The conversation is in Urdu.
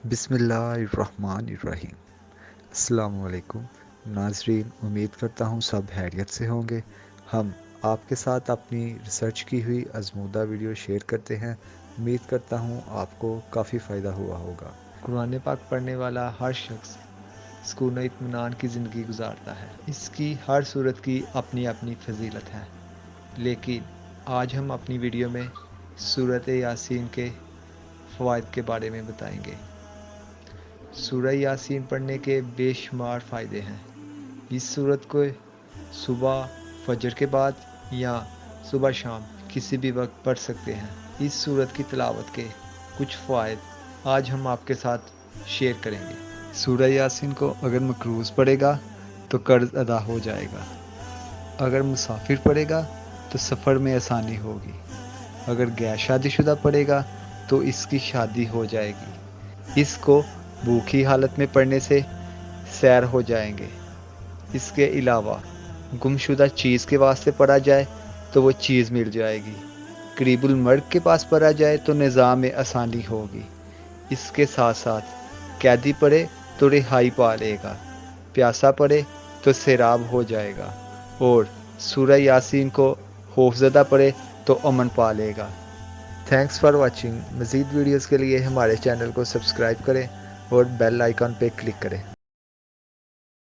بسم اللہ الرحمن الرحیم۔ السلام علیکم ناظرین، امید کرتا ہوں سب خیریت سے ہوں گے۔ ہم آپ کے ساتھ اپنی ریسرچ کی ہوئی آزمودہ ویڈیو شیئر کرتے ہیں۔ امید کرتا ہوں آپ کو کافی فائدہ ہوا ہوگا۔ قرآن پاک پڑھنے والا ہر شخص سکون و اطمینان کی زندگی گزارتا ہے۔ اس کی ہر صورت کی اپنی اپنی فضیلت ہے، لیکن آج ہم اپنی ویڈیو میں سورۃ یاسین کے فوائد کے بارے میں بتائیں گے۔ سورہ یاسین پڑھنے کے بے شمار فائدے ہیں۔ اس سورت کو صبح فجر کے بعد یا صبح شام کسی بھی وقت پڑھ سکتے ہیں۔ اس سورت کی تلاوت کے کچھ فوائد آج ہم آپ کے ساتھ شیئر کریں گے۔ سورہ یاسین کو اگر مقروض پڑھے گا تو قرض ادا ہو جائے گا، اگر مسافر پڑھے گا تو سفر میں آسانی ہوگی، اگر غیر شادی شدہ پڑھے گا تو اس کی شادی ہو جائے گی، اس کو بھوکی حالت میں پڑھنے سے سیر ہو جائیں گے۔ اس کے علاوہ گمشدہ چیز کے واسطے پڑھا جائے تو وہ چیز مل جائے گی، قریب المرگ کے پاس پڑھا جائے تو نظام میں آسانی ہوگی۔ اس کے ساتھ ساتھ قیدی پڑھے تو رہائی پا لے گا، پیاسا پڑھے تو سیراب ہو جائے گا، اور سورہ یاسین کو خوفزدہ پڑھے تو امن پا لے گا۔ Thanks for watching. مزید ویڈیوز کے لیے ہمارے چینل کو سبسکرائب کریں اور بیل آئیکن پہ کلک کریں۔